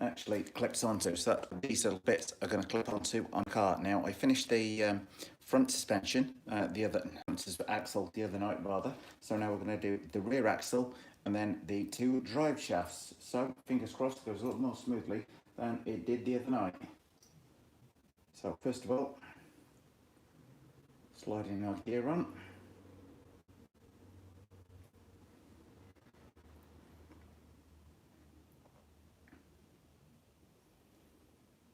actually clips onto. So these little bits are going to clip onto on the car. Now I finished the front suspension, front axle the other night rather. So now we're going to do the rear axle and then the two drive shafts. So fingers crossed it goes a little more smoothly than it did the other night. So first of all, sliding our gear on.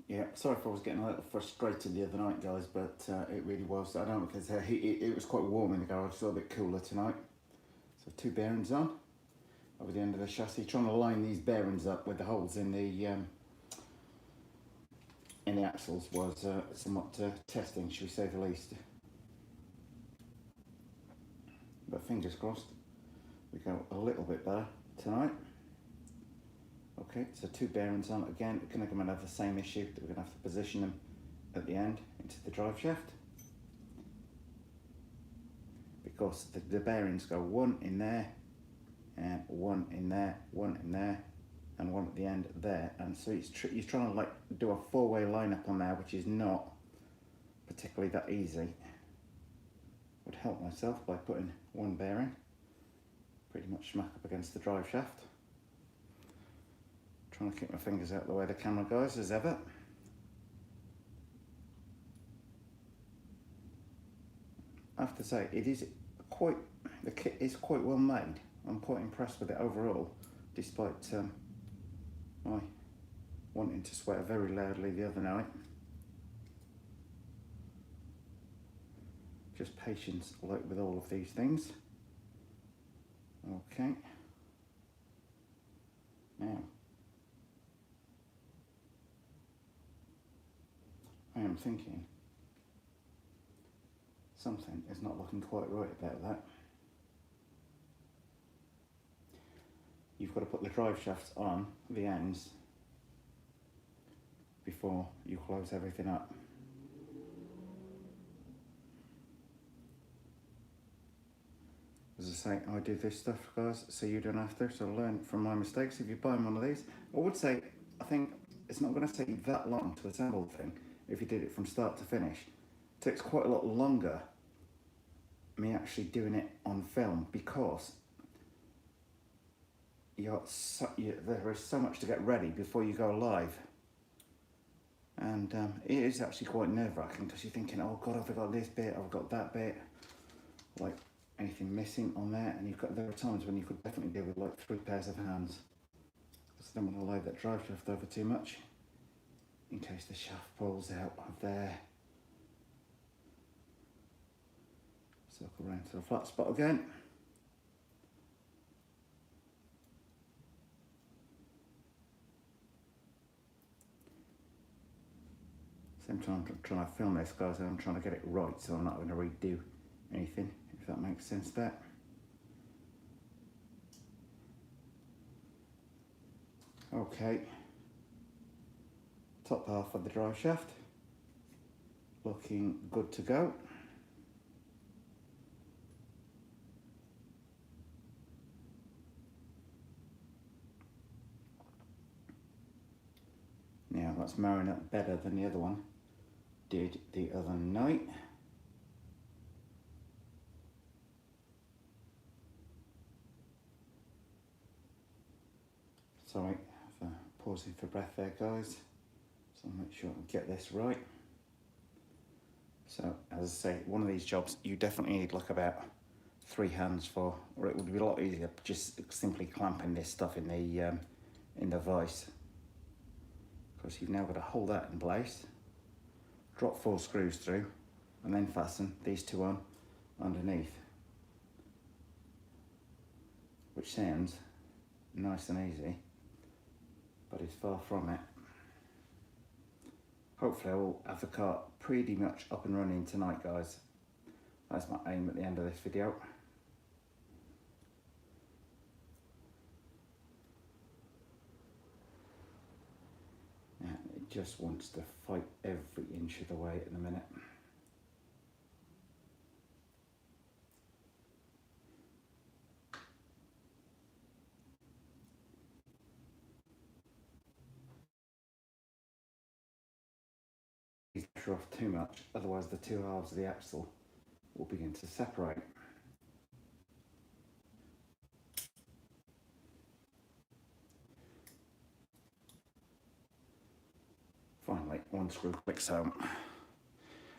Yeah, sorry if I was getting a little frustrated the other night, guys, but it really was. I don't know, because it was quite warm in the garage, so a bit cooler tonight. So two bearings on over the end of the chassis, trying to line these bearings up with the holes in the axles was somewhat testing, should we say the least. But fingers crossed, we go a little bit better tonight. Okay, so two bearings on. Again, we're going to have the same issue, that we're going to have to position them at the end into the drive shaft, because the bearings go one in there, and one in there, one in there, and one at the end there. And so you're trying to like do a four-way lineup on there, which is not particularly that easy. Would help myself by putting one bearing pretty much smack up against the drive shaft. Trying to keep my fingers out of the way of the camera, guys, as ever. I have to say, the kit is quite well made. I'm quite impressed with it overall, despite my wanting to swear very loudly the other night. Just patience, like with all of these things. Okay. Now, I am thinking something is not looking quite right about that. You've got to put the drive shafts on the ends before you close everything up. As I say, I do this stuff, guys, so you don't have to. So learn from my mistakes. If you buy one of these, I would say, I think it's not going to take you that long to assemble the thing if you did it from start to finish. It takes quite a lot longer me actually doing it on film, because there is so much to get ready before you go live. And it is actually quite nerve-wracking, because you're thinking, oh God, I've got this bit, I've got that bit, like anything missing on there. And there are times when you could definitely do with like 3 pairs of hands, because I don't want to load that drive shaft over too much in case the shaft pulls out of there. Circle around to the flat spot again. Same time I'm trying to film this, guys, and I'm trying to get it right, so I'm not going to redo anything, if that makes sense there. Okay, top half of the drive shaft looking good to go. Now that's marrying up better than the other one did the other night. Sorry for pausing for breath there, guys. So I'll make sure I get this right. So as I say, one of these jobs you definitely need like about 3 hands for, or it would be a lot easier just simply clamping this stuff in the vise. Because you've now got to hold that in place, drop 4 screws through, and then fasten these 2 on underneath, which sounds nice and easy, but it's far from it. Hopefully I will have the car pretty much up and running tonight, guys. That's my aim at the end of this video. And it just wants to fight every inch of the way at the minute. pressure off too much, otherwise the two halves of the axle will begin to separate. Finally, one screw clicks home.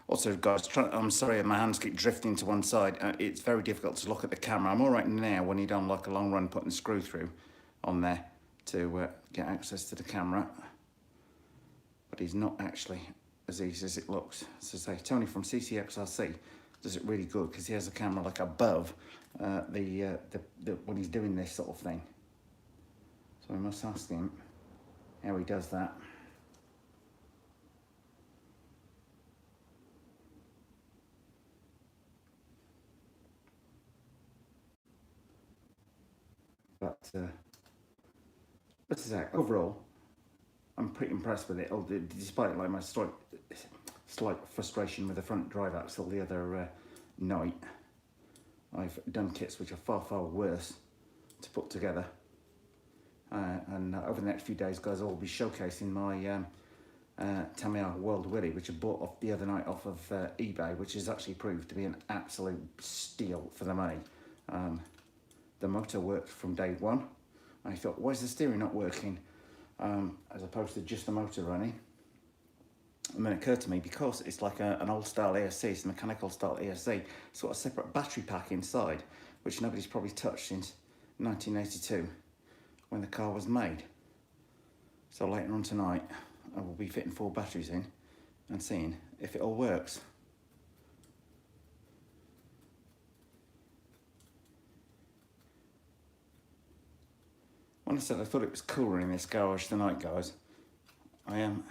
Also, guys, I'm sorry my hands keep drifting to one side. It's very difficult to look at the camera. I'm all right now when you're done like a long run putting the screw through on there to get access to the camera. But it's not actually as easy as it looks. So say, Tony from CCXRC does it really good because he has the camera like above when he's doing this sort of thing. So I must ask him how he does that. But this is it. Overall, I'm pretty impressed with it. Despite like my slight frustration with the front drive axle the other night, I've done kits which are far worse to put together. And over the next few days, guys, I'll be showcasing my Tamiya World Willy, which I bought off the other night off of eBay, which has actually proved to be an absolute steal for the money. The motor worked from day one. I thought, why is the steering not working as opposed to just the motor running? And then it occurred to me, because it's like an old style ESC, it's a mechanical style ESC, it's got a separate battery pack inside, which nobody's probably touched since 1982 when the car was made. So later on tonight, I will be fitting 4 batteries in and seeing if it all works. When I said I thought it was cooler in this garage tonight, guys, I am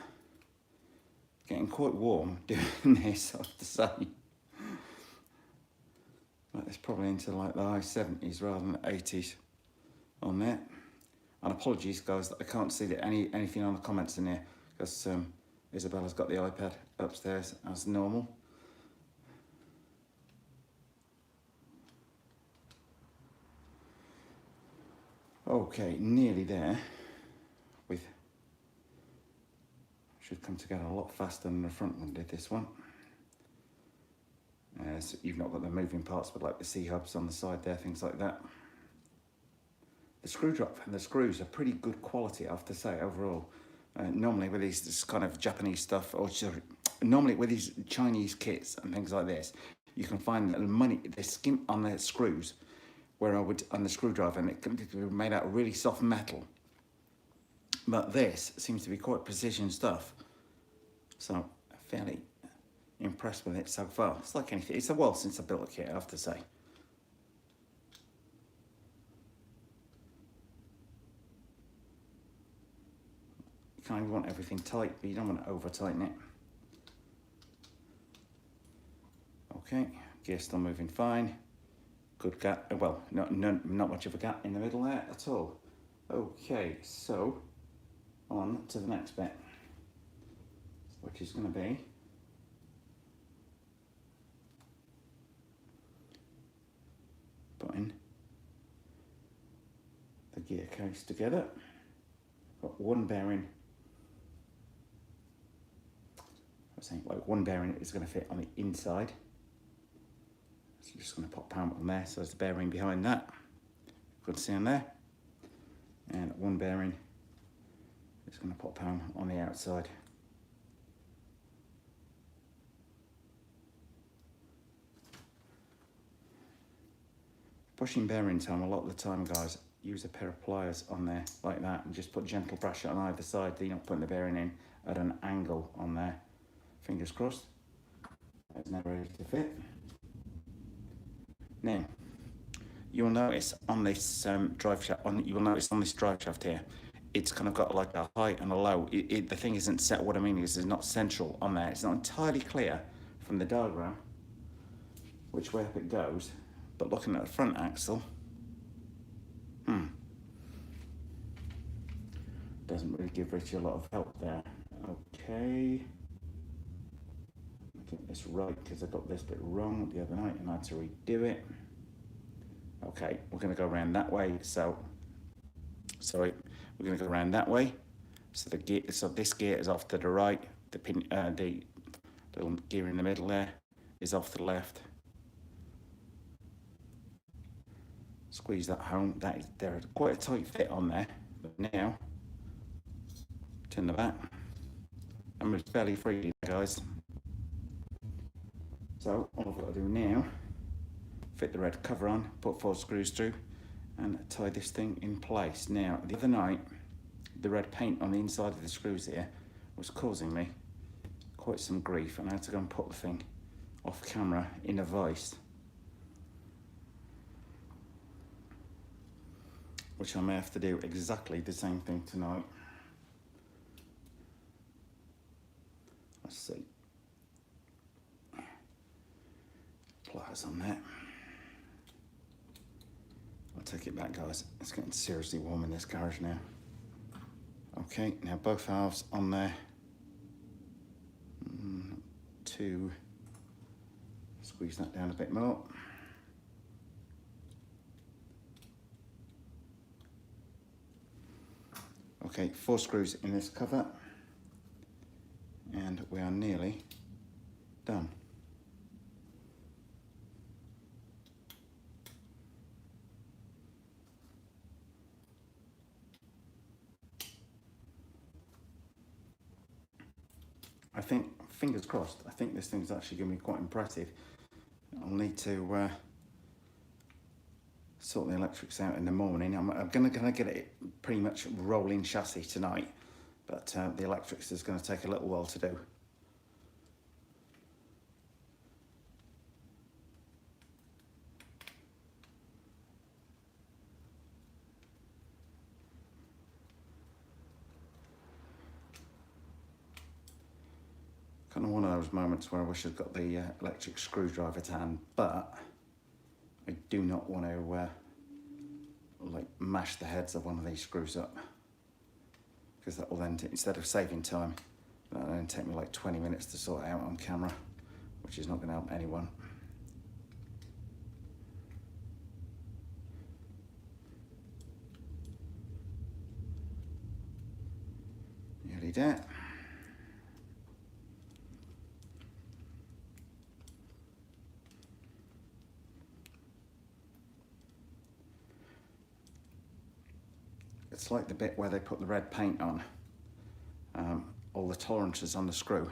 getting quite warm doing this, I have to say. Like it's probably into like the high 70s rather than the 80s on there. And apologies, guys, that I can't see anything on the comments in here because Isabella's got the iPad upstairs as normal. Okay, nearly there. Should come together a lot faster than the front one did, this one. So you've not got the moving parts, but like the C-hubs on the side there, things like that. The screwdriver and the screws are pretty good quality, I have to say, overall. Normally with this kind of Japanese stuff, or normally with these Chinese kits and things like this, you can find the skin on the screws, where I would, on the screwdriver, and it can be made out of really soft metal. But this seems to be quite precision stuff. So I'm fairly impressed with it so far. It's like anything, it's a while since I built a kit, I have to say. You kind of want everything tight, but you don't want to over tighten it. Okay, gear still moving fine. Good gap, well, not much of a gap in the middle there at all. Okay, so on to the next bit, which is going to be putting the gear case together. Got one bearing. I was saying like one bearing is going to fit on the inside. So I'm just going to pop pound on there, so there's the bearing behind that. Good to see on there. And one bearing is going to pop pound on the outside. Pushing bearings home a lot of the time, guys, use a pair of pliers on there like that and just put gentle pressure on either side, so you're not putting the bearing in at an angle on there. Fingers crossed. It's never ready to fit. Now, you'll notice on this drive shaft, on this drive shaft here, it's kind of got like a high and a low. The thing isn't set. What I mean is, it's not central on there. It's not entirely clear from the diagram which way up it goes. But looking at the front axle, doesn't really give Richie a lot of help there. Okay, get this right, because I got this bit wrong the other night and I had to redo it. Okay, we're going to go around that way. So, sorry, we're going to go around that way. So the gear, so this gear is off to the right. The The little gear in the middle there is off to the left. Squeeze that home. There's quite a tight fit on there, but now turn the back and move fairly freely, guys. So all I've got to do now, fit the red cover on, put 4 screws through, and tie this thing in place. Now, the other night, the red paint on the inside of the screws here was causing me quite some grief, and I had to go and put the thing off camera in a vise, which I may have to do exactly the same thing tonight. Let's see. Pliers on there. I'll take it back, guys. It's getting seriously warm in this garage now. Okay, now both halves on there. 2. Squeeze that down a bit more. Okay, 4 screws in this cover, and we are nearly done. I think, fingers crossed, I think this thing's actually going to be quite impressive. I'll need to sort the electrics out in the morning. I'm gonna get it pretty much rolling chassis tonight, but the electrics is going to take a little while to do. Kind of one of those moments where I wish I'd got the electric screwdriver to hand, but I do not want to like mash the heads of one of these screws up, because that will then, instead of saving time, that'll then take me like 20 minutes to sort out on camera, which is not going to help anyone. Nearly there. It's like the bit where they put the red paint on. All the tolerances on the screw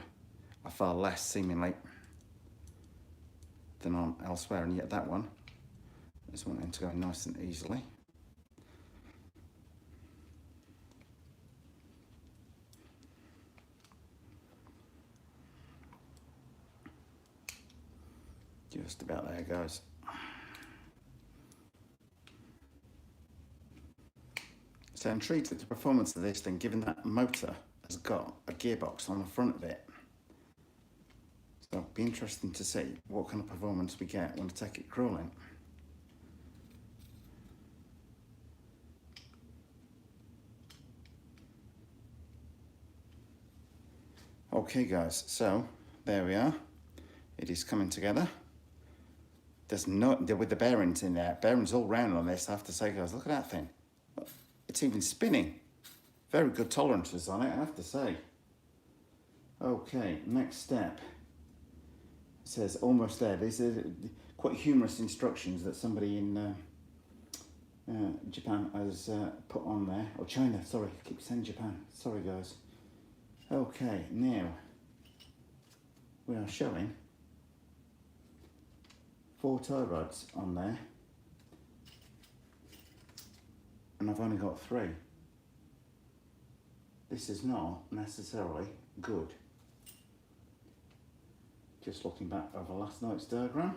are far less, seemingly, than on elsewhere, and yet that one is wanting to go nice and easily. Just about there, guys. So I'm intrigued at the performance of this thing, given that motor has got a gearbox on the front of it. So it'll be interesting to see what kind of performance we get when we take it crawling. Okay guys, so there we are. It is coming together. There's no, with the bearings in there, bearings all round on this, I have to say, guys, look at that thing. It's even spinning. Very good tolerances on it, I have to say. Okay, next step. It says almost there. These are quite humorous instructions that somebody in Japan has put on there. Or China, sorry, I keep saying Japan. Sorry guys. Okay, now we are showing 4 tie rods on there. And I've only got 3. This is not necessarily good. Just looking back over last night's diagram.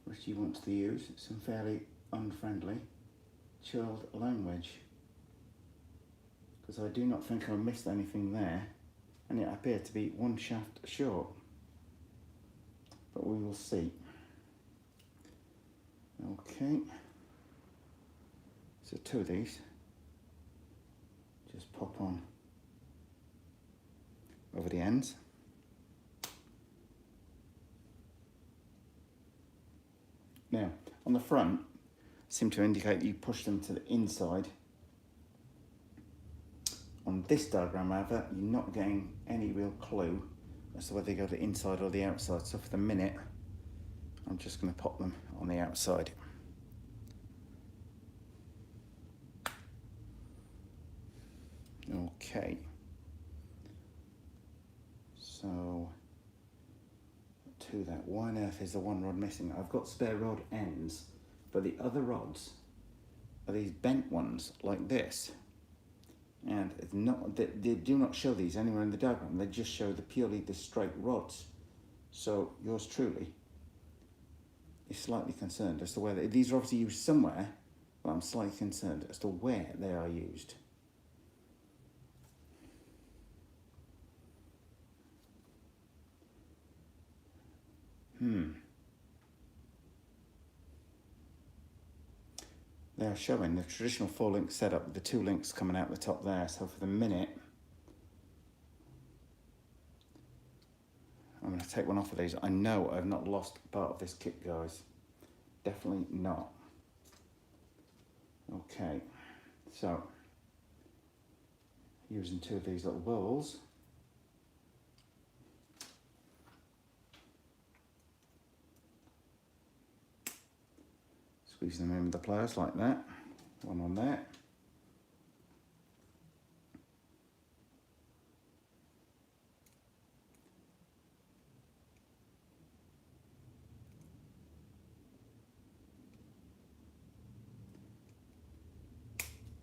Richie wants to use some fairly unfriendly chilled language, because I do not think I missed anything there, and it appeared to be 1 shaft short, but we will see. Okay, so 2 of these just pop on over the ends. Now, on the front, seem to indicate that you push them to the inside. On this diagram, however, you're not getting any real clue as to whether they go to the inside or the outside. So for the minute, I'm just going to pop them on the outside. Okay. So, to that, why on earth is the one rod missing? I've got spare rod ends, but the other rods are these bent ones like this. And it's not, they do not show these anywhere in the diagram. They just show purely the straight rods. So yours truly is slightly concerned as to whether these are obviously used somewhere, but I'm slightly concerned as to where they are used. They are showing the traditional 4-link setup with the 2 links coming out the top there. So for the minute, I'm going to take one off of these. I know I've not lost part of this kit, guys. Definitely not. Okay, so using 2 of these little balls. Squeeze them in with the pliers like that. One on there.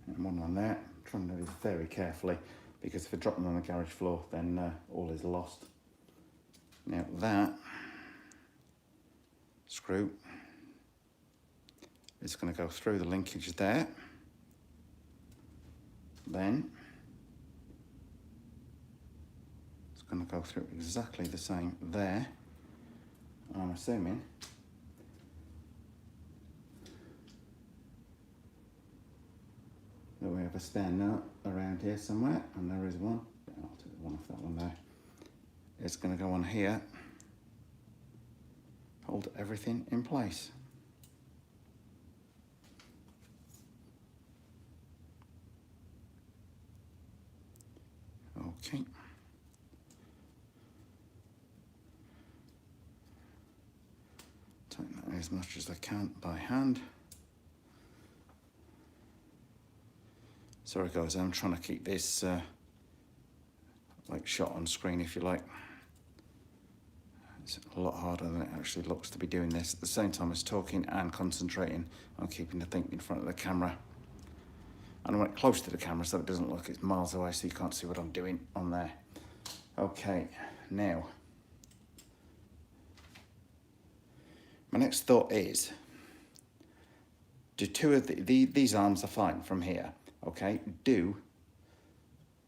And one on there. I'm trying to do this very carefully because if I drop them on the garage floor, then all is lost. Now that screw is going to go through the linkage there. Then it's going to go through exactly the same there. I'm assuming that we have a spare nut around here somewhere, and there is one. I'll take one off that one there. It's going to go on here, hold everything in place. Okay. Tighten that as much as I can by hand. Sorry guys, I'm trying to keep this like shot on screen, if you like. It's a lot harder than it actually looks to be doing this at the same time as talking and concentrating on keeping the thing in front of the camera. And I want it close to the camera so it doesn't look it's miles away so you can't see what I'm doing on there. Okay, now my next thought is, do 2 of these arms are fine from here, okay? Do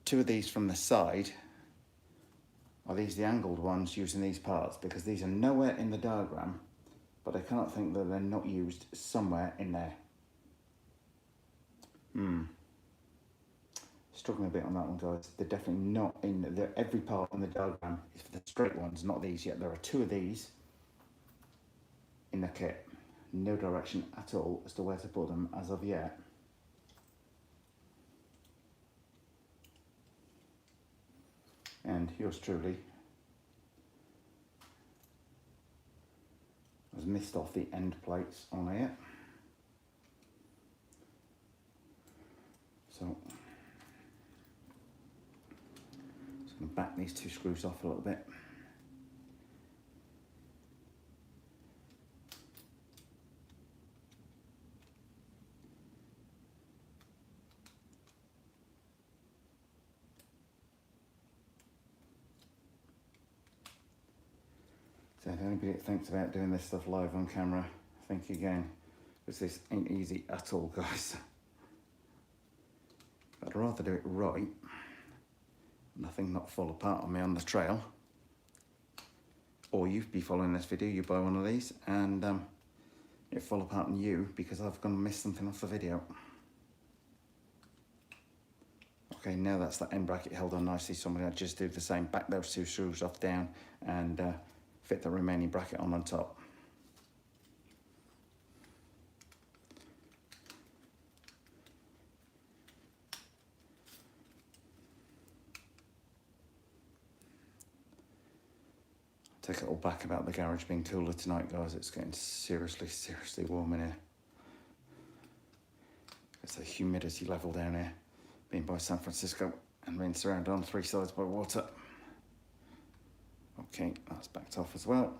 2 of these from the side. Are these the angled ones using these parts? Because these are nowhere in the diagram, but I cannot think that they're not used somewhere in there. Struggling a bit on that one, guys. They're definitely not in every part on the diagram is for the straight ones, not these yet. There are 2 of these in the kit. No direction at all as to where to put them as of yet. And yours truly has missed off the end plates on here. So just going to back these 2 screws off a little bit. So if anybody that thinks about doing this stuff live on camera, think again, because this ain't easy at all, guys. I'd rather do it right, nothing not fall apart on me on the trail, or you'd be following this video, you buy one of these and it fall apart on you because I've gone and missed something off the video. Okay, now that's that end bracket held on nicely, so I'm going to just do the same, back those 2 screws off down and fit the remaining bracket on top. take it all back about the garage being cooler tonight, guys. It's getting seriously warm in here. It's the humidity level down here, being by San Francisco and being surrounded on 3 sides by water. Okay, that's backed off as well.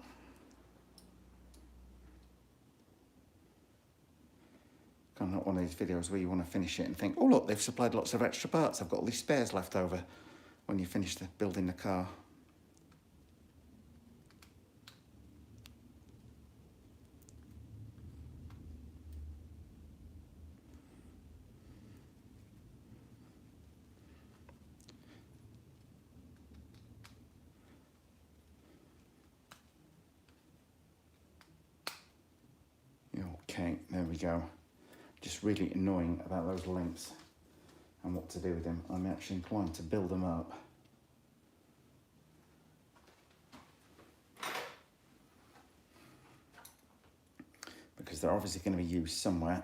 Kind of not one of these videos where you want to finish it and think, oh look, they've supplied lots of extra parts. I've got all these spares left over when you finish building the car. Okay, there we go. Just really annoying about those links and what to do with them. I'm actually inclined to build them up. Because they're obviously going to be used somewhere.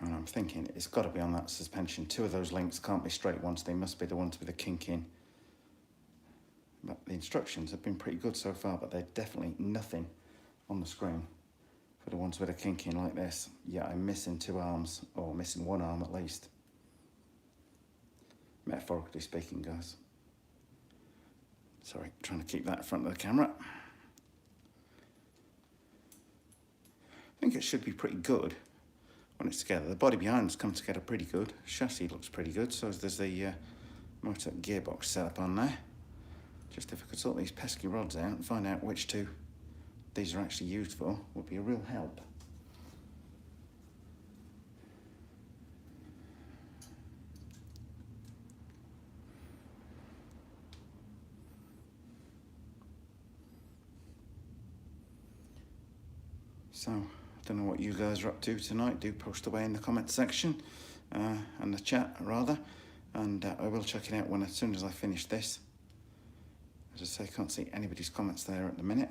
And I'm thinking it's got to be on that suspension. 2 of those links can't be straight ones. They must be the ones with the kink in. But the instructions have been pretty good so far, but they're definitely nothing on the screen for the ones with a kink in like this. Yeah, I'm missing 2 arms, or missing 1 arm at least. Metaphorically speaking, guys. Sorry, trying to keep that in front of the camera. I think it should be pretty good when it's together. The body behind's come together pretty good. Chassis looks pretty good, so there's the motor gearbox setup on there. Just if I could sort these pesky rods out and find out which 2 these are actually used for, would be a real help. So, I don't know what you guys are up to tonight. Do post away in the comment section, and the chat rather, and I will check it out as soon as I finish this. As I say, I can't see anybody's comments there at the minute.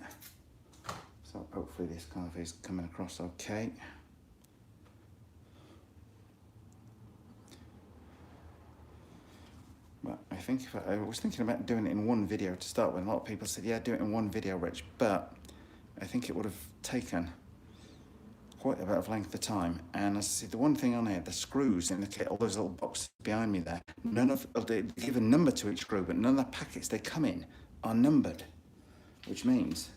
So hopefully this kind of is coming across okay. But I think I was thinking about doing it in one video to start with. A lot of people said, yeah, do it in one video, Rich. But I think it would have taken quite a bit of length of time. And as I said, the one thing on here, the screws in the kit, all those little boxes behind me there, they give a number to each screw, but none of the packets they come in are numbered, which means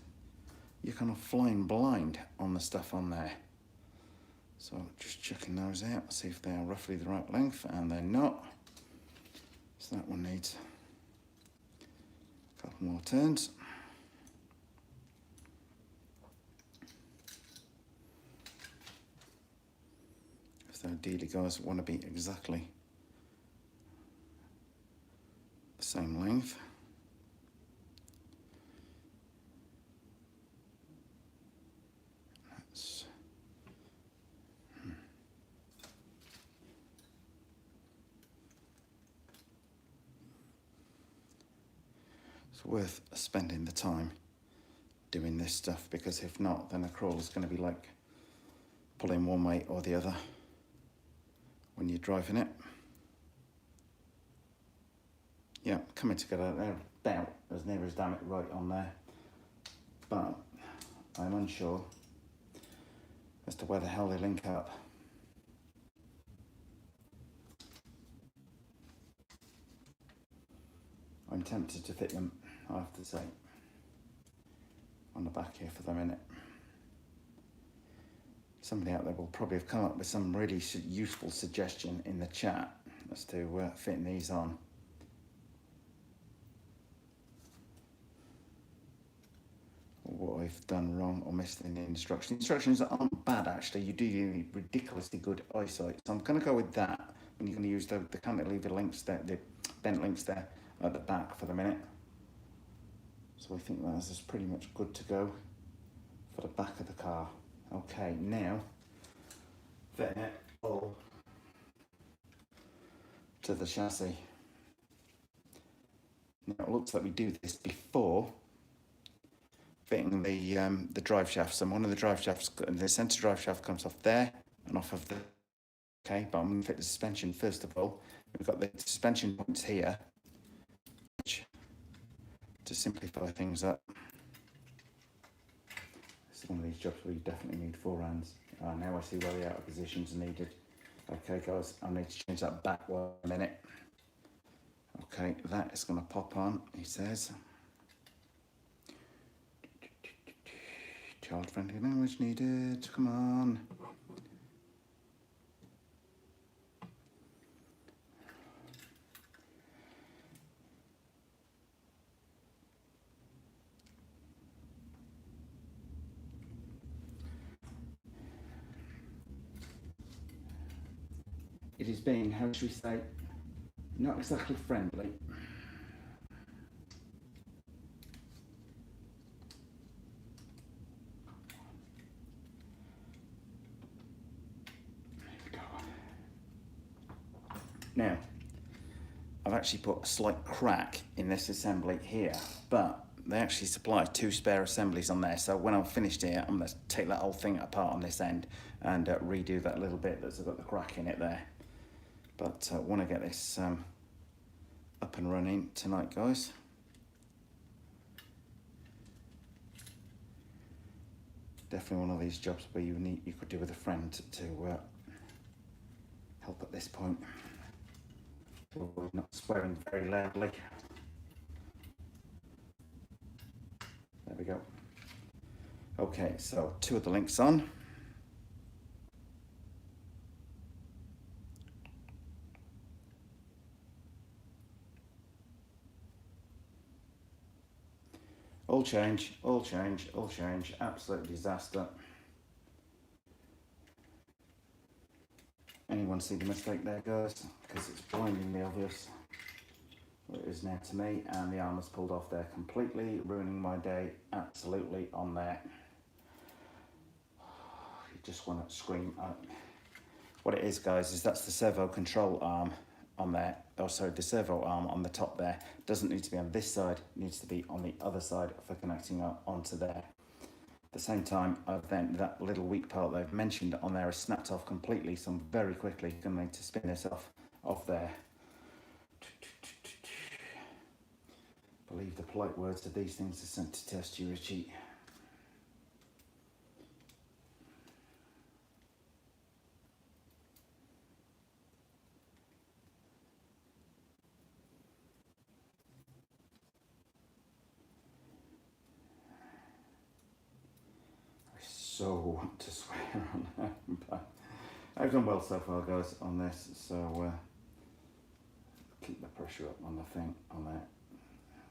you're kind of flying blind on the stuff on there. So just checking those out, see if they are roughly the right length, and they're not. So that one needs a couple more turns. So ideally, guys, want to be exactly the same length. It's worth spending the time doing this stuff, because if not, then a crawler's going to be like pulling one way or the other when you're driving it. Yeah, coming together, they're about as near as damn it right on there, but I'm unsure as to where the hell they link up. I'm tempted to fit them, I have to say, on the back here for the minute. Somebody out there will probably have come up with some really useful suggestion in the chat as to fitting these on. Or what I've done wrong or missed in the instructions. Instructions aren't bad, actually. You do need ridiculously good eyesight. So I'm going to go with that when you're going to use the cantilever links there, the bent links there at the back for the minute. So I think that's just pretty much good to go for the back of the car. Okay, now fitting it all to the chassis. Now it looks like we do this before fitting the drive shafts, and one of the drive shafts, the centre drive shaft comes off there and off of the Okay, but I'm going to fit the suspension first of all. We've got the suspension points here, which, to simplify things up, this is one of these jobs where you definitely need 4 hands. Now I see where the outer positions are needed. Okay guys, I need to change that back 1 minute. Okay, that is going to pop on, he says. Child-friendly language needed, come on. It is being, how should we say, not exactly friendly. Now, I've actually put a slight crack in this assembly here, but they actually supply 2 spare assemblies on there. So when I'm finished here, I'm going to take that whole thing apart on this end and redo that little bit that's got the crack in it there. But I want to get this up and running tonight, guys. Definitely one of these jobs where you could do with a friend to help at this point. So we're not swearing very loudly. There we go. Okay, so 2 of the links on. All change, all change, all change. Absolute disaster. Anyone see the mistake there, guys? Because it's blindingly obvious. Well, it is now to me, and the arm has pulled off there completely, ruining my day absolutely on there. You just want to scream. What it is, guys, is that's the servo control arm on there. Oh, sorry, the servo arm on the top there. Doesn't need to be on this side, it needs to be on the other side for connecting onto there. At the same time, then that little weak part that I've mentioned on there is snapped off completely, so I'm very quickly going to need to spin this off there. Believe the polite words of these things are sent to test you, Richie. I so want to swear on that, but I've done well so far, guys, on this, so keep the pressure up on the thing, on that.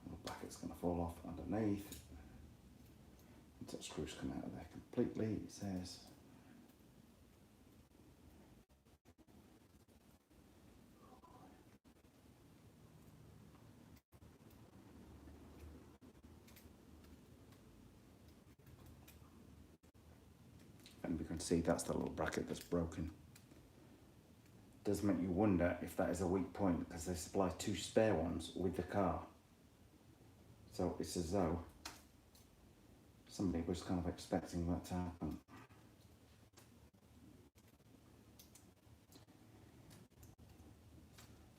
The bracket's going to fall off underneath. Until screws come out of there completely, it says. And we can see that's the little bracket that's broken. Does make you wonder if that is a weak point, because they supply 2 spare ones with the car. So it's as though somebody was kind of expecting that to happen.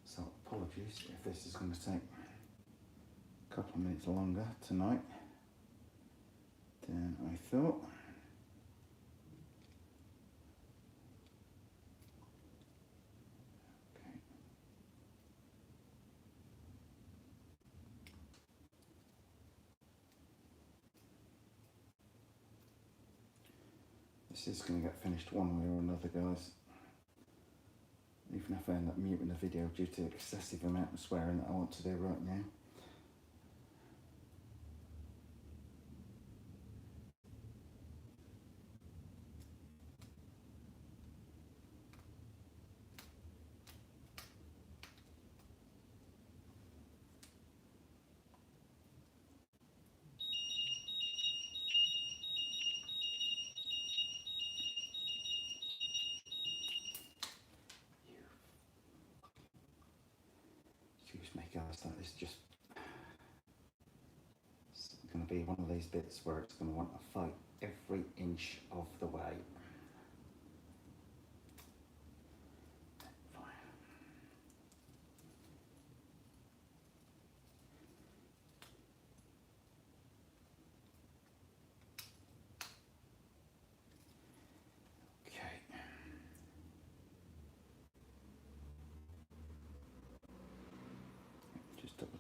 So apologies if this is going to take a couple of minutes longer tonight than I thought. This is going to get finished one way or another, guys. Even if I end up muting the video due to excessive amount of swearing that I want to do right now. Excuse me, guys, that is just going to be one of these bits where it's going to want to fight every inch of the way.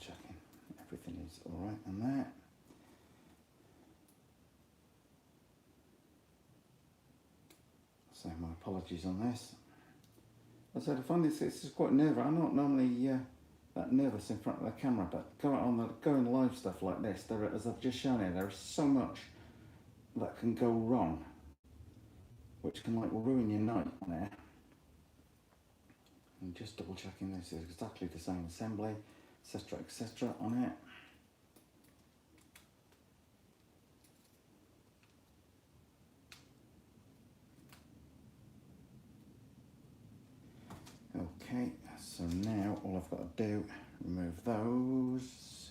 checking everything is alright on that. So my apologies on this. As I said, I find this is quite nervous. I'm not normally that nervous in front of the camera, but going live stuff like this, as I've just shown you, there is so much that can go wrong, which can like ruin your night on air. And just double checking this is exactly the same assembly, etc. on it. Okay, so now all I've got to do, remove those.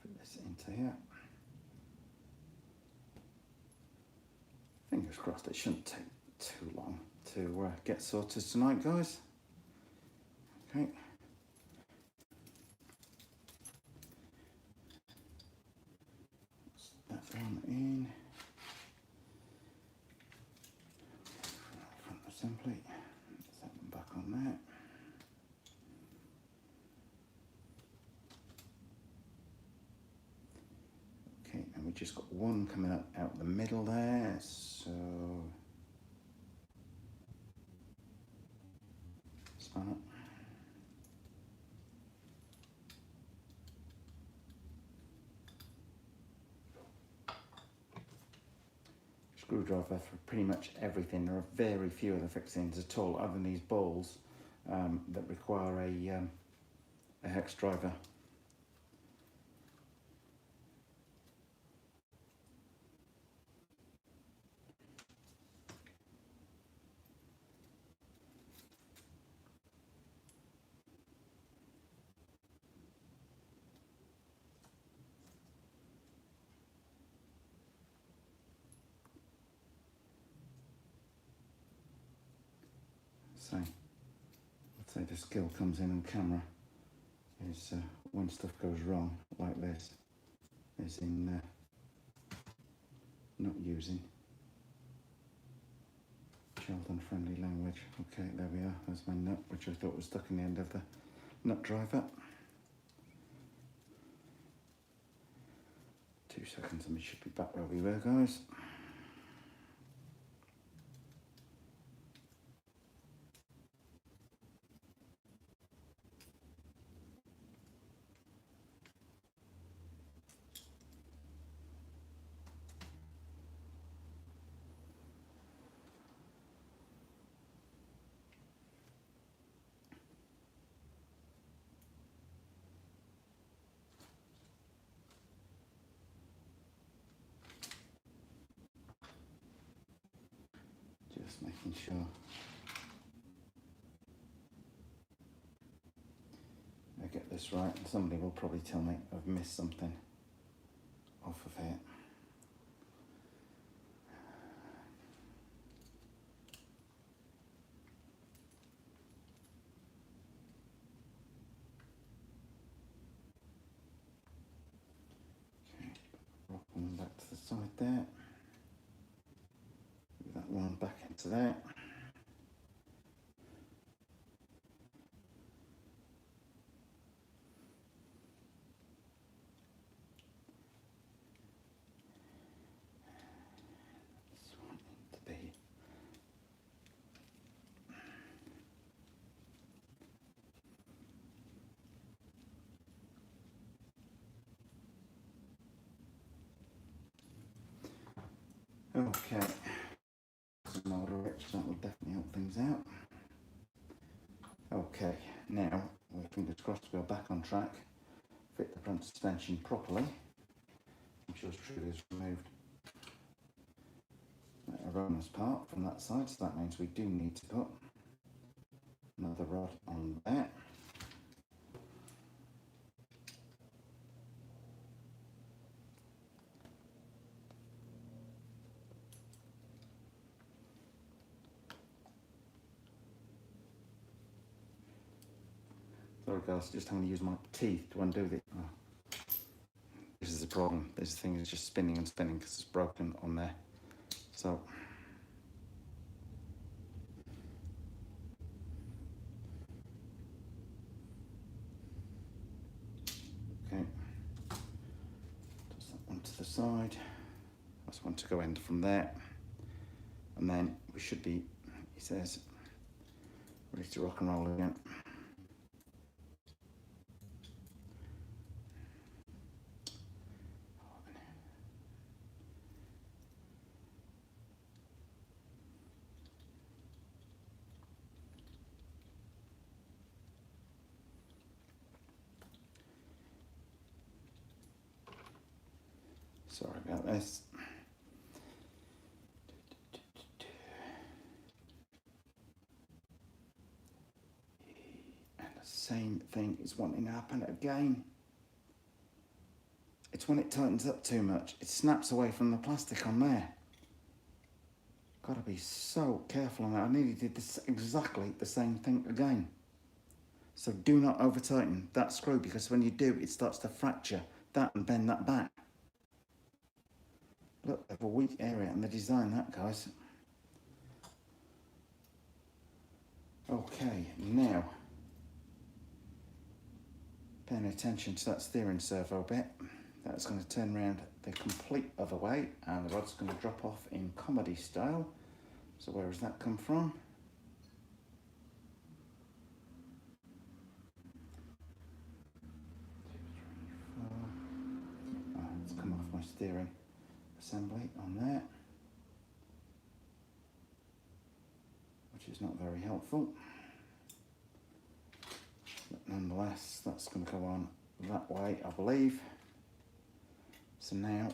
Put this into here. Fingers crossed it shouldn't take too long to get sorted tonight, guys. Okay. Put that one in. Front assembly. Set them back on there. Okay, and we just got one coming out the middle there, so span it. Screwdriver for pretty much everything. There are very few of the fixings at all, other than these balls that require a hex driver. So, I'd say the skill comes in on camera is when stuff goes wrong like this, is in not using children-friendly language. Okay, there we are. There's my nut, which I thought was stuck in the end of the nut driver. 2 seconds and we should be back where we were, guys. Just making sure I get this right, and somebody will probably tell me I've missed something off of it. Okay, rock one back to the side there. Move that one back into there. Okay, some older rich, that will definitely help things out. Okay, now, with fingers crossed, we're back on track. Fit the front suspension properly. I'm sure Trudy's removed that erroneous part from that side, so that means we do need to put another rod on there. Sorry guys, just having to use my teeth to undo this. Oh, problem. This thing is just spinning and spinning because it's broken on there. So okay, just that one to the side. That's one to go in from there, and then we should be, he says, ready to rock and roll again. Sorry about this. And the same thing is wanting to happen again. It's when it tightens up too much, it snaps away from the plastic on there. Gotta be so careful on that. I nearly did this exactly the same thing again. So do not over tighten that screw, because when you do, it starts to fracture that and bend that back. Look, they have a weak area and they designed that, guys. Okay, now, paying attention to that steering servo bit, that's going to turn around the complete other way, and the rod's going to drop off in comedy style. So where has that come from? It's come off my steering assembly on there, which is not very helpful, but nonetheless that's going to go on that way, I believe. So now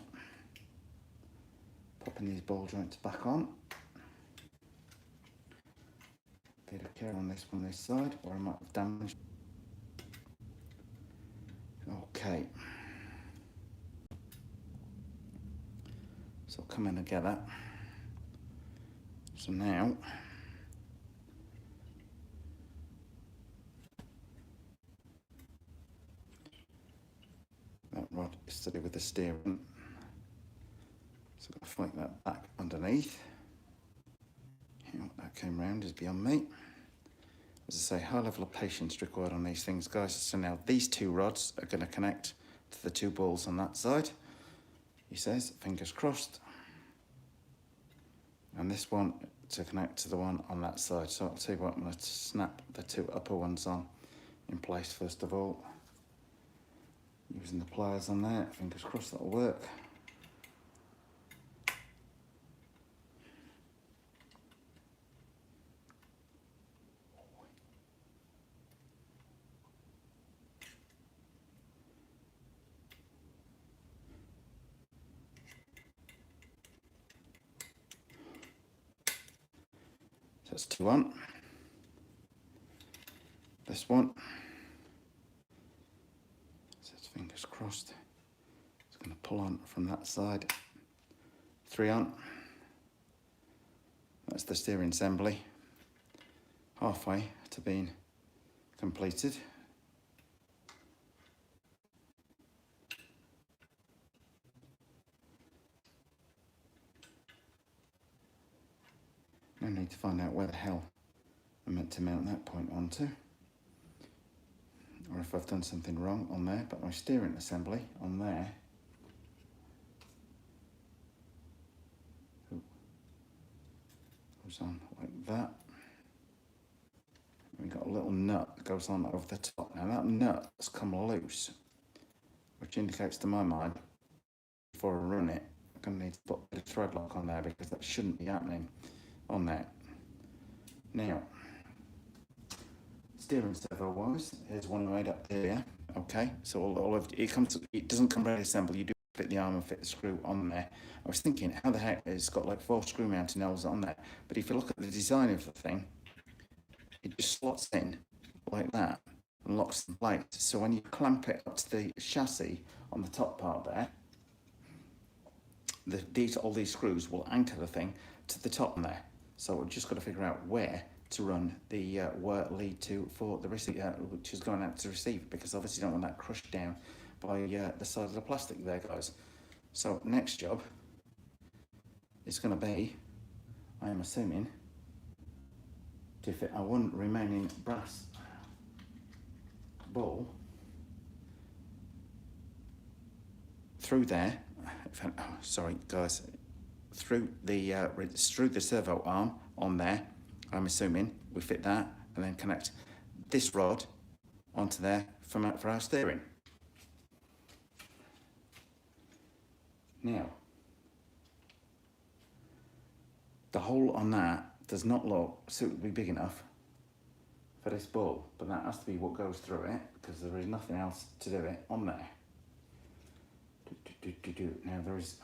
popping these ball joints back on, bit of care on this one, this side, or I might have damaged. Okay, so come in together. So now that rod is to do with the steering, so I'm going to flick that back underneath. How that came round is beyond me. As I say, high level of patience required on these things, guys. So now these two rods are going to connect to the two balls on that side, he says, fingers crossed, and this one to connect to the one on that side. So I'll tell you what, I'm going to snap the two upper ones on in place first of all, using the pliers on there. Fingers crossed that'll work. So that's two on. This one. So it's fingers crossed. It's going to pull on from that side. Three on. That's the steering assembly. Halfway to being completed. I need to find out where the hell I'm meant to mount that point onto, or if I've done something wrong on there, but my steering assembly on there goes on like that. We've got a little nut that goes on over the top. Now that nut has come loose, which indicates to my mind, before I run it, I'm going to need to put a bit of thread lock on there, because that shouldn't be happening on there. Now, steering servo wise, here's one right up there. Okay, so all of it comes. It doesn't come ready assembled. You do fit the arm and fit the screw on there. I was thinking, how the heck it's got like 4 screw mounting nails on there? But if you look at the design of the thing, it just slots in like that and locks in place. So when you clamp it up to the chassis on the top part there, all these screws will anchor the thing to the top there. So we've just got to figure out where to run the wire lead to for the receiver, which is going out to receive, because obviously you don't want that crushed down by the side of the plastic there, guys. So next job is going to be, I am assuming, to fit our one remaining brass ball through there. Sorry guys, through the servo arm on there. I'm assuming we fit that and then connect this rod onto there for our steering. Now, the hole on that does not look suitably big enough for this ball, but that has to be what goes through it, because there is nothing else to do it on there. Now there is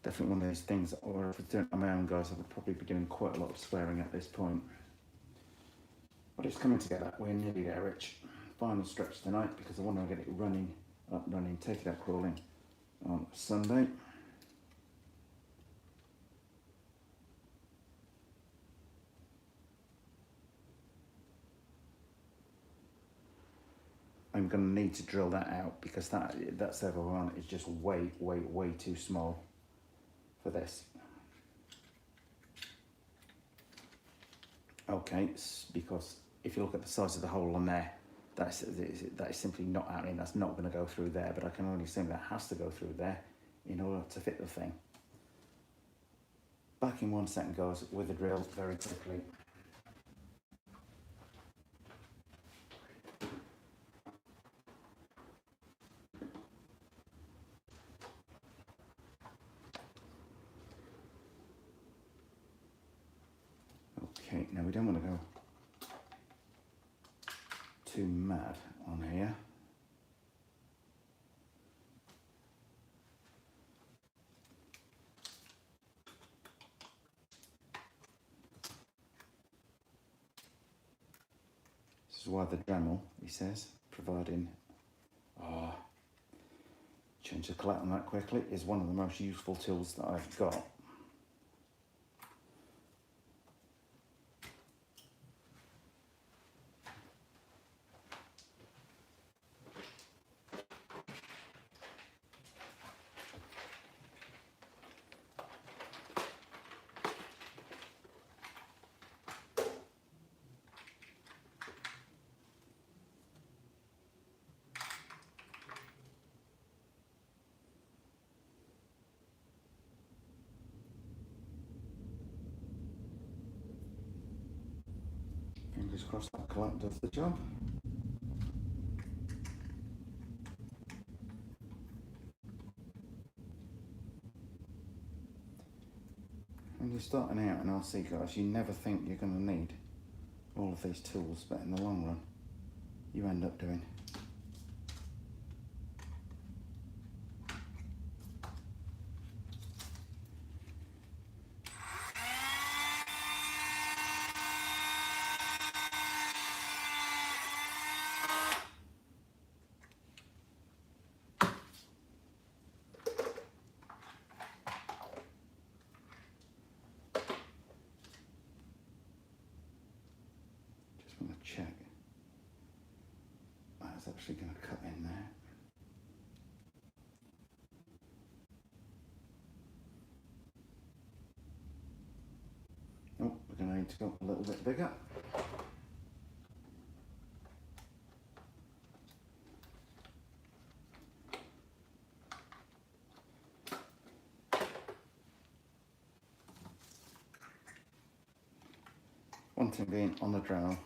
definitely one of those things, or if I was doing it on my own, guys, I would probably be doing quite a lot of swearing at this point. But it's coming together. We're nearly there, Rich. Final stretch tonight, because I want to get it up running, take it out crawling on Sunday. I'm going to need to drill that out, because that servo arm is just way too small for this. Okay, because if you look at the size of the hole on there, that is simply not happening. That's not going to go through there, but I can only assume that has to go through there in order to fit the thing. Back in 1 second, guys, with the drill very quickly. Okay, now we don't want to go too mad on here. This is why the Dremel, he says, providing, change the collet on that quickly, is one of the most useful tools that I've got. Fingers crossed that collet does the job. When you're starting out in RC, guys, you never think you're going to need all of these tools, but in the long run, you end up doing. Check that's actually going to cut in there. Oh, we're going to need to go a little bit bigger. One thing being on the Dremel,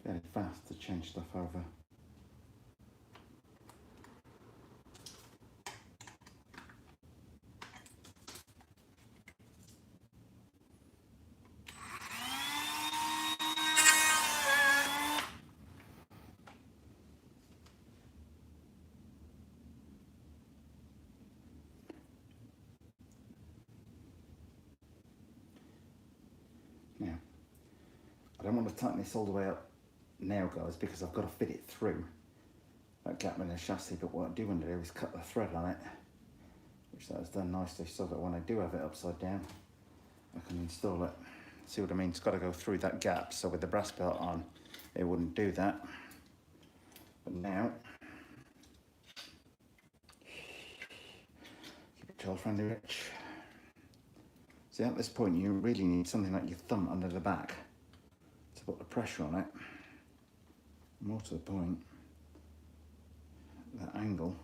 very fast to change stuff over. Now, I don't want to tighten this all the way up now, guys, because I've got to fit it through that gap in the chassis, but what I do want to do is cut the thread on it, which that has done nicely, so that when I do have it upside down, I can install it See what I mean? It's got to go through that gap. So with the brass belt on, it wouldn't do that. But now, keep it child friendly, Rich. See, at this point, you really need something like your thumb under the back to put the pressure on it. More to the point, that angle.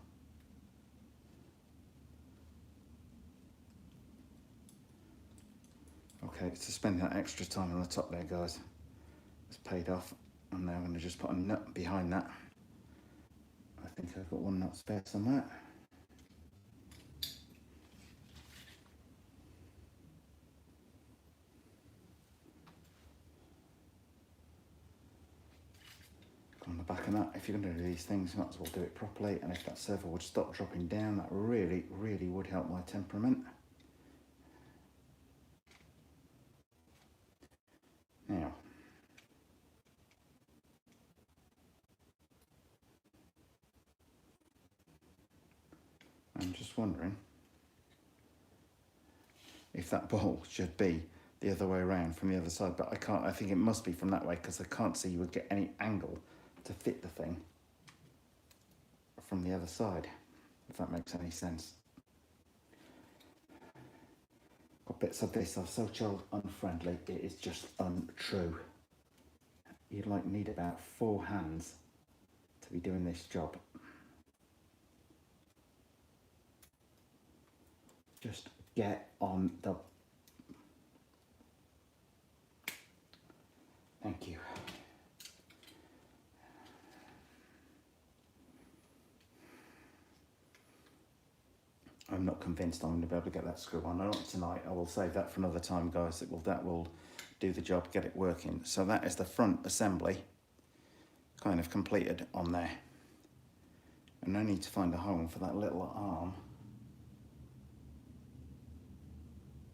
Okay, so spending that extra time on the top there, guys, it's paid off. And now I'm going to just put a nut behind that. I think I've got one nut spare somewhere. On the back of that, if you're going to do these things, you might as well do it properly. And if that servo would stop dropping down, that really, really would help my temperament. Now, I'm just wondering if that bowl should be the other way around from the other side, but I think it must be from that way because I can't see you would get any angle to fit the thing from the other side, if that makes any sense. Got bits of this are so child unfriendly, it is just untrue. You'd like need about 4 hands to be doing this job. Just get on the... Thank you. I'm not convinced I'm going to be able to get that screw on. Not tonight. I will save that for another time, guys. That will do the job, get it working. So that is the front assembly kind of completed on there. And I need to find a home for that little arm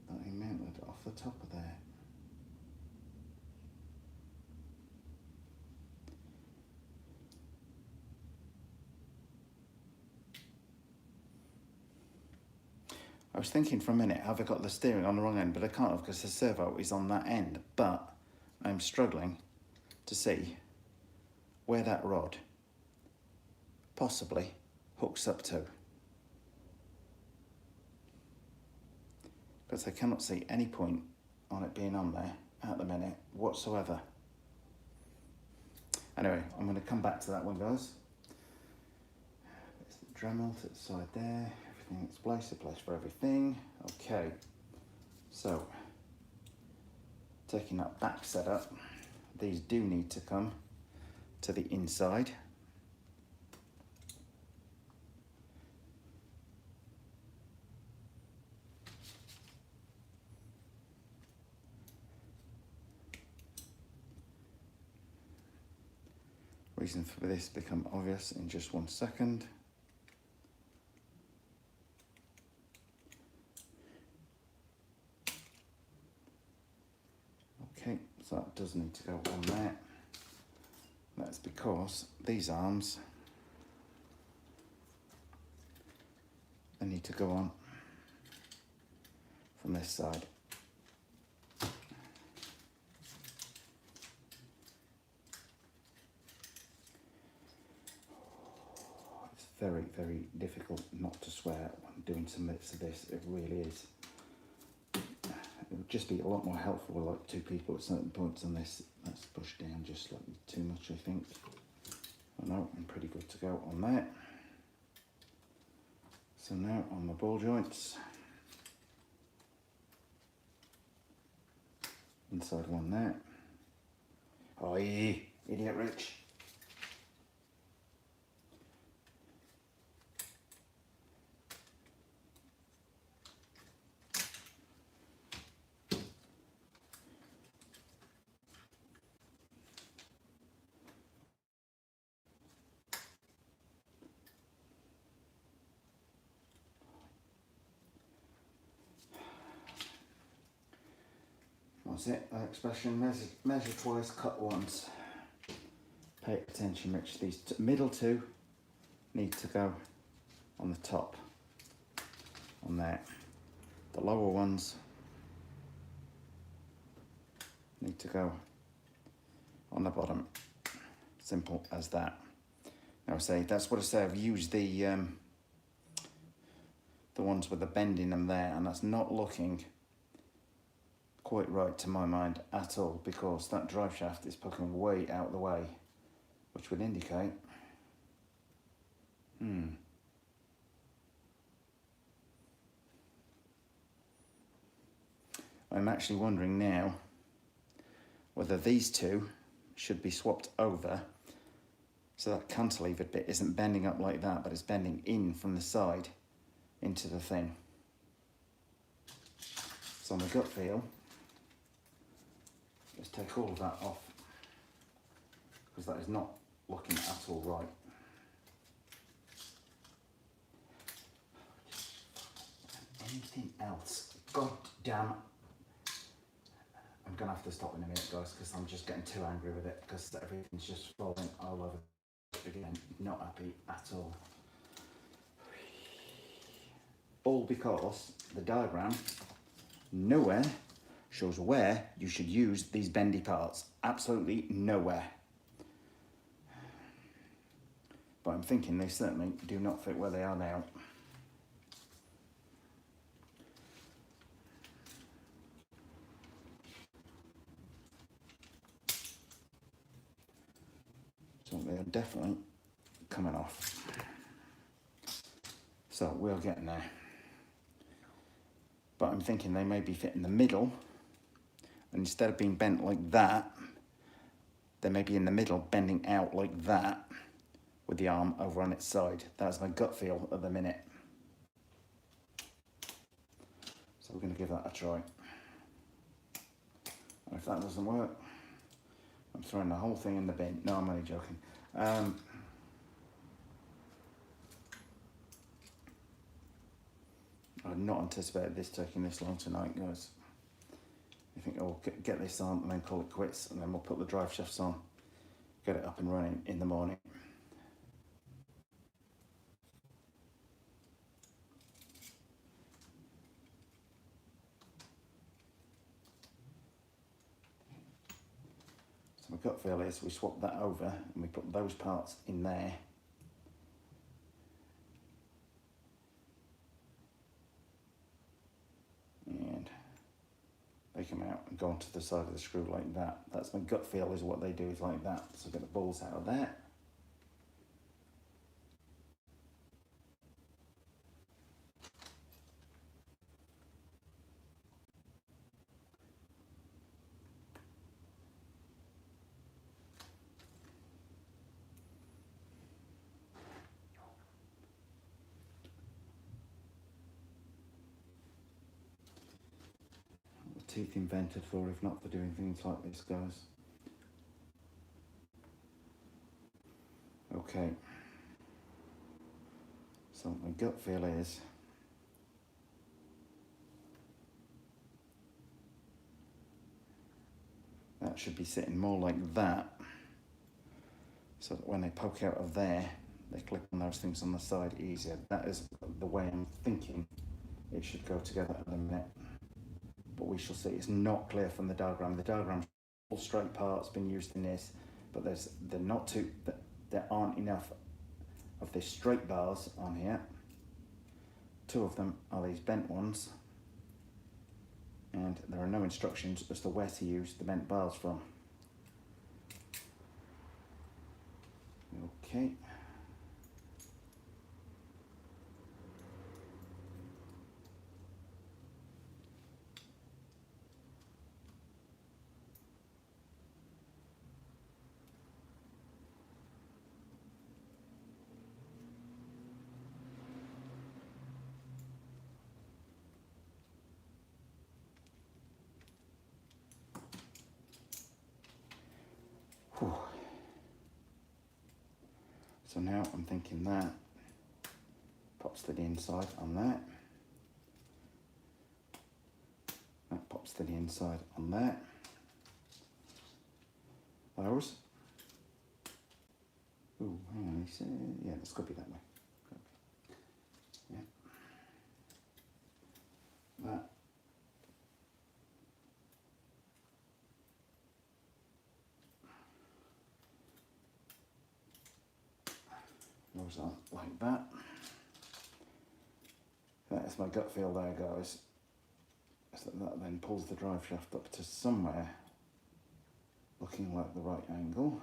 that I mounted off the top of there. I was thinking for a minute, have I got the steering on the wrong end? But I can't have because the servo is on that end. But I'm struggling to see where that rod possibly hooks up to. Because I cannot see any point on it being on there at the minute whatsoever. Anyway, I'm going to come back to that one, guys. There's the Dremel to the side there. Everything in its place, a place for everything. Okay, so taking that back setup, these do need to come to the inside. Reason for this become obvious in just 1 second. Okay, so that does need to go on there. That's because these arms, they need to go on from this side. It's very, very difficult not to swear when doing some bits of this. It really is. It would just be a lot more helpful with like 2 people at certain points on this. That's pushed down just slightly too much, I think. Oh no, I'm pretty good to go on that. So now on the ball joints. Inside one there. Oh, idiot Rich. That's it, that expression, measure twice, cut once. Pay attention, Rich. These middle 2 need to go on the top, on there. The lower ones need to go on the bottom. Simple as that. Now I say, that's what I say, I've used the ones with the bend in them there, and that's not looking quite right to my mind at all, because that drive shaft is poking way out of the way, which would indicate I'm actually wondering now whether these two should be swapped over so that cantilevered bit isn't bending up like that, but it's bending in from the side into the thing. So on the gut feel, let's take all of that off, because that is not looking at all right. Anything else? God damn. I'm gonna have to stop in a minute, guys, because I'm just getting too angry with it, because everything's just falling all over again. Not happy at all. All because the diagram nowhere shows where you should use these bendy parts. Absolutely nowhere. But I'm thinking they certainly do not fit where they are now. So they are definitely coming off. So we're getting there. But I'm thinking they may be fit in the middle, and instead of being bent like that, they may be in the middle, bending out like that, with the arm over on its side. That's my gut feel at the minute. So we're going to give that a try. And if that doesn't work, I'm throwing the whole thing in the bin. No, I'm only joking. I had not anticipated this taking this long tonight, guys. I think I'll get this on and then call it quits, and then we'll put the drive shafts on, get it up and running in the morning. So my gut feel is we swap that over and we put those parts in there. And they come out and go onto the side of the screw like that. That's my gut feel, is what they do is like that. So get the balls out of there. Teeth invented for, if not for doing things like this, guys. Okay. So my gut feel is that should be sitting more like that, so that when they poke out of there, they clip on those things on the side easier. That is the way I'm thinking it should go together at the minute. But we shall see. It's not clear from the diagram. The diagram's all straight parts being used in this, but there aren't enough of these straight bars on here. Two of them are these bent ones, and there are no instructions as to where to use the bent bars from. Okay. Whew. So now I'm thinking that pops to the inside on that. That pops to the inside on that. Those. Ooh, hang on, yeah, it's got to be that way. Yeah. That. goes on like that. That's my gut feel there, guys. So that then pulls the drive shaft up to somewhere looking like the right angle.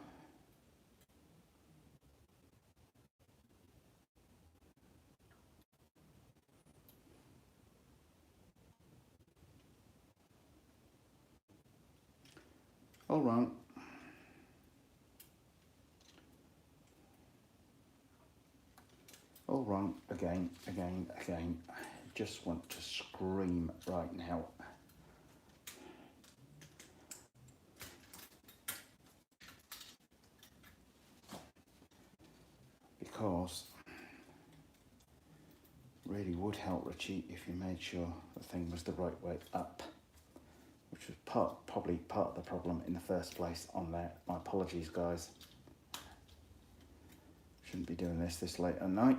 All wrong. All wrong, again. I just want to scream right now. Because really would help Richie if you made sure the thing was the right way up, which was probably part of the problem in the first place on there. My apologies, guys. Shouldn't be doing this late at night.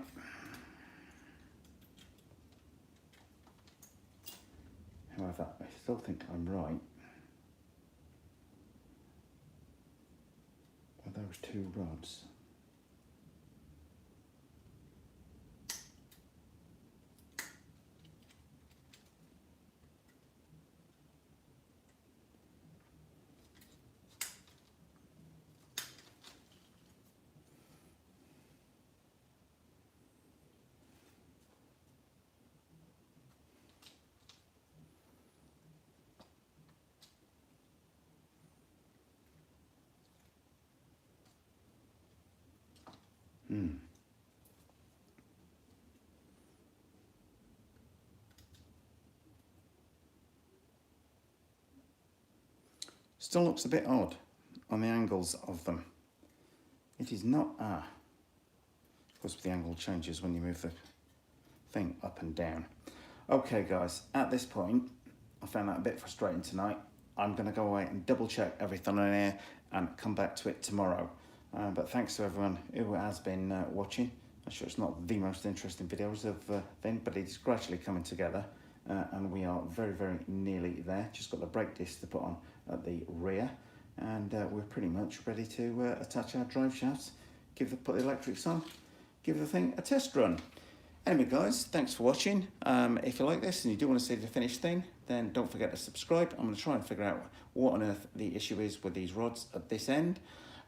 However, I still think I'm right with those two rods. Still looks a bit odd on the angles of them. It is not, of course the angle changes when you move the thing up and down. Okay guys, at this point, I found that a bit frustrating tonight. I'm gonna go away and double check everything on here and come back to it tomorrow. But thanks to everyone who has been watching. I'm sure it's not the most interesting videos of thing, but it's gradually coming together. And we are very, very nearly there. Just got the brake disc to put on at the rear, and we're pretty much ready to attach our drive shafts, put the electrics on, give the thing a test run. Anyway guys, thanks for watching. If you like this and you do want to see the finished thing, then don't forget to subscribe. I'm going to try and figure out what on earth the issue is with these rods at this end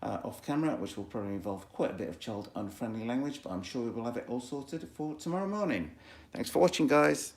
off camera, which will probably involve quite a bit of child unfriendly language, but I'm sure we will have it all sorted for tomorrow morning. Thanks for watching, guys.